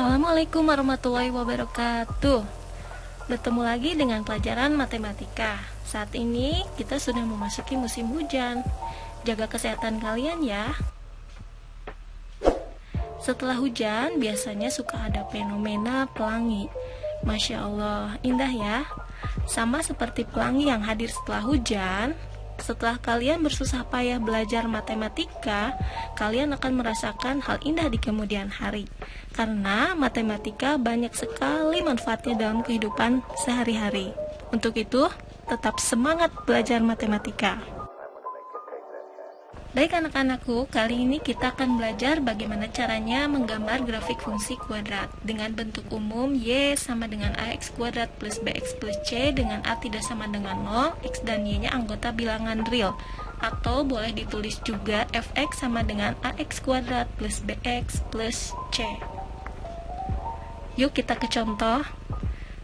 Assalamualaikum warahmatullahi wabarakatuh. Bertemu lagi dengan pelajaran matematika. Saat ini kita sudah memasuki musim hujan. Jaga kesehatan kalian ya. Setelah hujan biasanya suka ada fenomena pelangi. Masya Allah, indah ya. Sama seperti pelangi yang hadir setelah hujan. Setelah kalian bersusah payah belajar matematika, kalian akan merasakan hal indah di kemudian hari. Karena matematika banyak sekali manfaatnya dalam kehidupan sehari-hari. Untuk itu, tetap semangat belajar matematika. Baik anak-anakku, kali ini kita akan belajar bagaimana caranya menggambar grafik fungsi kuadrat dengan bentuk umum y sama dengan ax kuadrat plus bx plus c dengan a tidak sama dengan 0, x dan y-nya anggota bilangan real. Atau boleh ditulis juga fx sama dengan ax kuadrat plus bx plus c. Yuk kita ke contoh.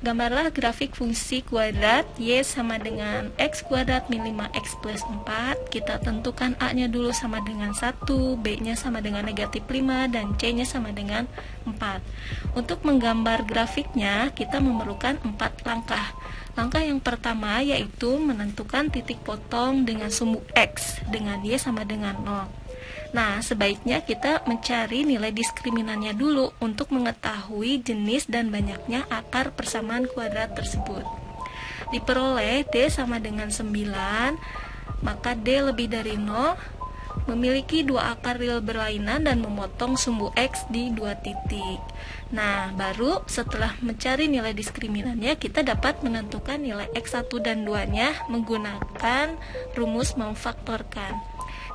Gambarlah grafik fungsi kuadrat y sama dengan x kuadrat min 5x plus 4. Kita tentukan a-nya dulu sama dengan 1, b-nya sama dengan negatif 5, dan c-nya sama dengan 4. Untuk menggambar grafiknya, kita memerlukan 4 langkah. Langkah yang pertama yaitu menentukan titik potong dengan sumbu x dengan y sama dengan 0. Nah, sebaiknya kita mencari nilai diskriminannya dulu untuk mengetahui jenis dan banyaknya akar persamaan kuadrat tersebut. Diperoleh D sama dengan 9, maka D lebih dari 0, memiliki dua akar real berlainan dan memotong sumbu X di dua titik. Nah, baru setelah mencari nilai diskriminannya, kita dapat menentukan nilai X1 dan 2-nya menggunakan rumus memfaktorkan.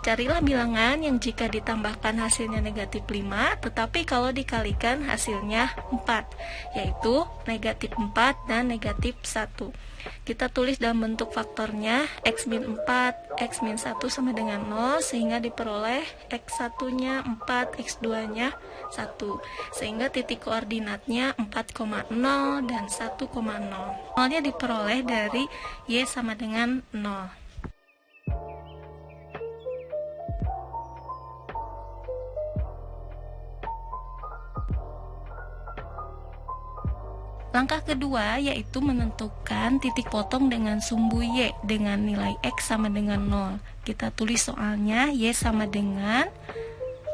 Carilah bilangan yang jika ditambahkan hasilnya negatif 5, tetapi kalau dikalikan hasilnya 4, yaitu negatif 4 dan negatif 1. Kita tulis dalam bentuk faktornya x min 4, x min 1 sama dengan 0, sehingga diperoleh x1-nya 4, x2-nya 1. Sehingga titik koordinatnya 4,0 dan 1,0. 0-nya diperoleh dari y sama dengan 0. Langkah kedua yaitu menentukan titik potong dengan sumbu y dengan nilai x sama dengan 0. Kita tulis soalnya y sama dengan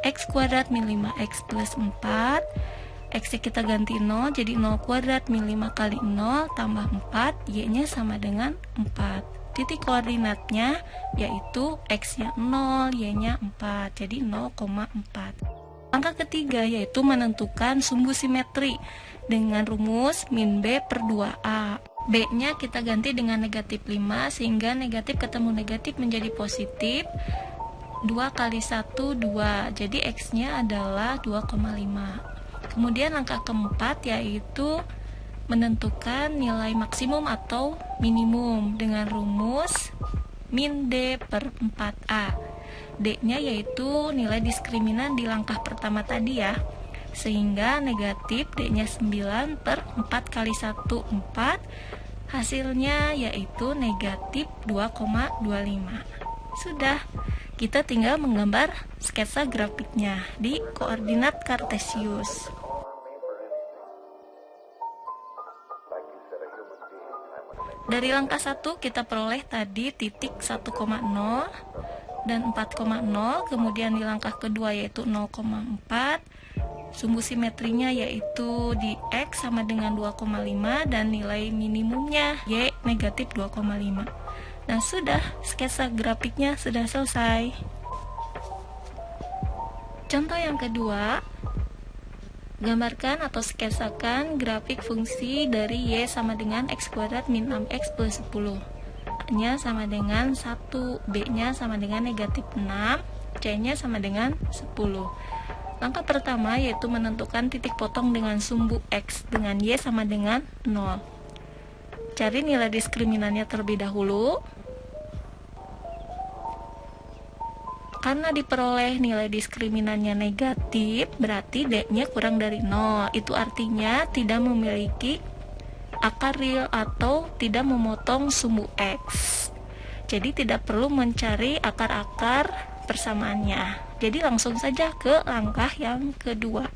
x kuadrat min 5x plus 4. X-nya kita ganti 0, jadi 0 kuadrat min 5 kali 0 tambah 4, y-nya sama dengan 4. Titik koordinatnya yaitu x-nya 0, y-nya 4, jadi 0,4. Langkah ketiga yaitu menentukan sumbu simetri dengan rumus min B per 2A. B-nya kita ganti dengan negatif 5 sehingga negatif ketemu negatif menjadi positif. 2 kali 1, 2. Jadi X-nya adalah 2,5. Kemudian langkah keempat yaitu menentukan nilai maksimum atau minimum dengan rumus min D per 4A. D-nya yaitu nilai diskriminan di langkah pertama tadi ya. Sehingga negatif D-nya 9 per 4 kali 1, 4. Hasilnya yaitu negatif 2,25. Sudah, kita tinggal menggambar sketsa grafiknya di koordinat kartesius. Dari langkah 1 kita peroleh tadi titik 1,0 dan 4,0. Kemudian di langkah kedua yaitu 0,4. Sumbu simetrinya yaitu di X sama dengan 2,5 dan nilai minimumnya Y negatif 2,5. Nah sudah, sketsa grafiknya sudah selesai. Contoh yang kedua, gambarkan atau sketsakan grafik fungsi dari Y sama dengan X kuadrat min 6X plus 10. A-nya sama dengan 1, B-nya sama dengan negatif 6, C-nya sama dengan 10. Langkah pertama yaitu menentukan titik potong dengan sumbu X dengan Y sama dengan 0. Cari nilai diskriminannya terlebih dahulu. Karena diperoleh nilai diskriminannya negatif, berarti D-nya kurang dari 0. Itu artinya tidak memiliki akar real atau tidak memotong sumbu X. Jadi tidak perlu mencari akar-akar persamaannya. Jadi langsung saja ke langkah yang kedua.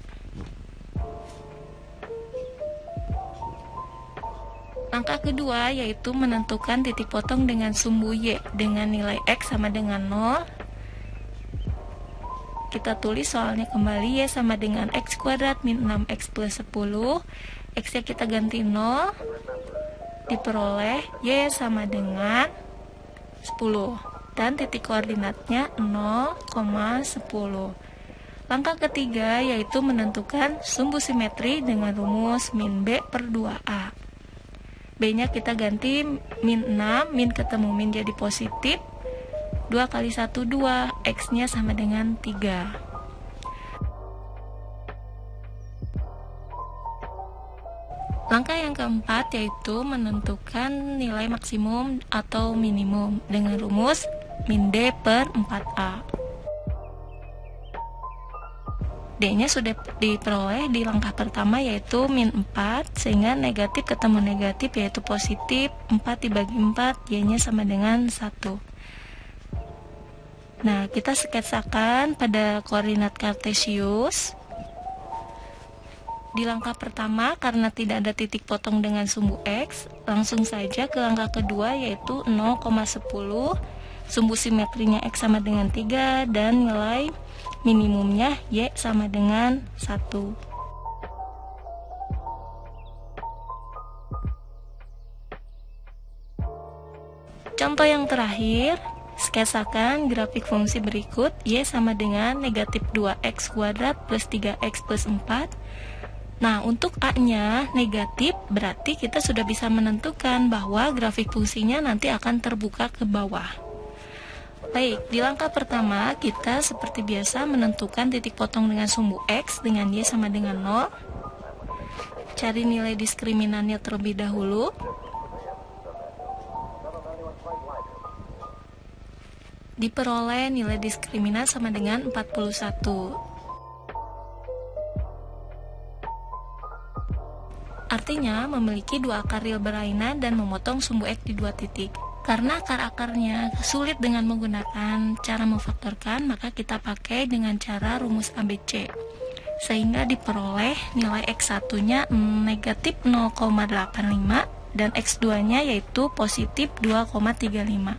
Langkah kedua yaitu menentukan titik potong dengan sumbu Y dengan nilai X sama dengan 0. Kita tulis soalnya kembali, Y sama dengan X kuadrat min 6X plus 10. X nya kita ganti 0, diperoleh Y sama dengan 10 dan titik koordinatnya 0,10. Langkah ketiga yaitu menentukan sumbu simetri dengan rumus min B per 2A. B nya kita ganti min 6, min ketemu min jadi positif, 2 kali 1 2, X nya sama dengan 3. Langkah yang keempat yaitu menentukan nilai maksimum atau minimum dengan rumus min D per 4A. D-nya sudah diperoleh di langkah pertama yaitu min 4, sehingga negatif ketemu negatif yaitu positif, 4 dibagi 4, Y-nya sama dengan 1. Nah, kita sketsakan pada koordinat kartesius. Di langkah pertama, karena tidak ada titik potong dengan sumbu X, langsung saja ke langkah kedua yaitu 0,10, sumbu simetrinya X sama dengan 3, dan nilai minimumnya Y sama dengan 1. Contoh yang terakhir, sketsakan grafik fungsi berikut. Y sama dengan negatif 2X kuadrat plus 3X plus 4. Nah, untuk A-nya negatif, berarti kita sudah bisa menentukan bahwa grafik fungsinya nanti akan terbuka ke bawah. Baik, di langkah pertama kita seperti biasa menentukan titik potong dengan sumbu X dengan Y sama dengan 0. Cari nilai diskriminannya terlebih dahulu. Diperoleh nilai diskriminan sama dengan 41. Artinya memiliki dua akar real berlainan dan memotong sumbu X di dua titik. Karena akar-akarnya sulit dengan menggunakan cara memfaktorkan, maka kita pakai dengan cara rumus ABC. Sehingga diperoleh nilai X1-nya negatif 0,85 dan X2-nya yaitu positif 2,35.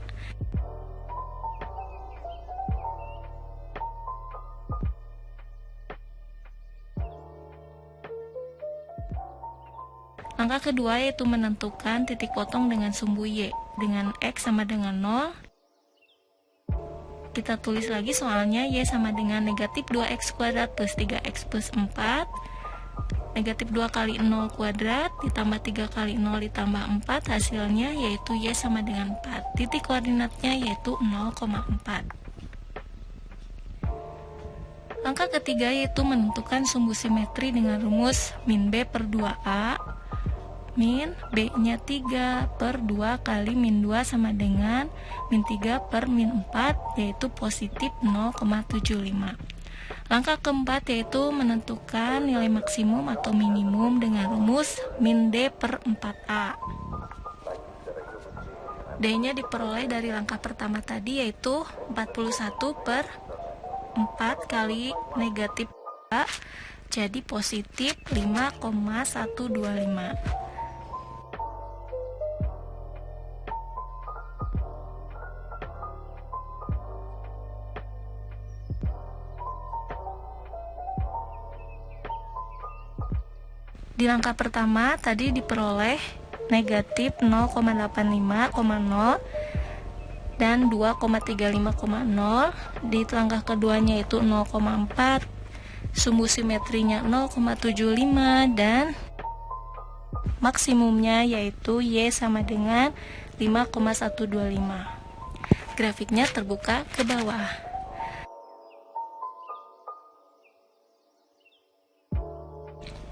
Langkah kedua yaitu menentukan titik potong dengan sumbu Y dengan X sama dengan 0. Kita tulis lagi soalnya Y sama dengan negatif 2X kuadrat plus 3X plus 4. Negatif 2 kali 0 kuadrat ditambah 3 kali 0 ditambah 4, hasilnya yaitu Y sama dengan 4. Titik koordinatnya yaitu 0,4. Langkah ketiga yaitu menentukan sumbu simetri dengan rumus min B per 2A. Min B-nya 3 per 2 kali min 2 sama dengan min 3 per min 4, yaitu positif 0,75. Langkah keempat yaitu menentukan nilai maksimum atau minimum dengan rumus min D per 4A. D-nya diperoleh dari langkah pertama tadi yaitu 41 per 4 kali negatif 2, jadi positif 5,125. Di langkah pertama tadi diperoleh negatif 0,85,0 dan 2,35,0. Di langkah keduanya itu 0,4, sumbu simetrinya 0,75 dan maksimumnya yaitu Y sama dengan 5,125. Grafiknya terbuka ke bawah.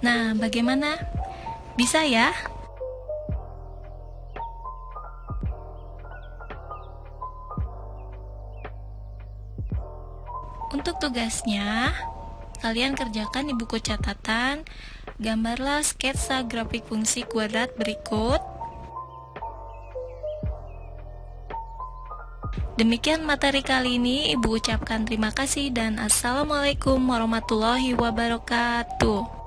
Nah, bagaimana? Bisa ya? Untuk tugasnya, kalian kerjakan di buku catatan, gambarlah sketsa grafik fungsi kuadrat berikut. Demikian materi kali ini, Ibu ucapkan terima kasih dan Assalamualaikum warahmatullahi wabarakatuh.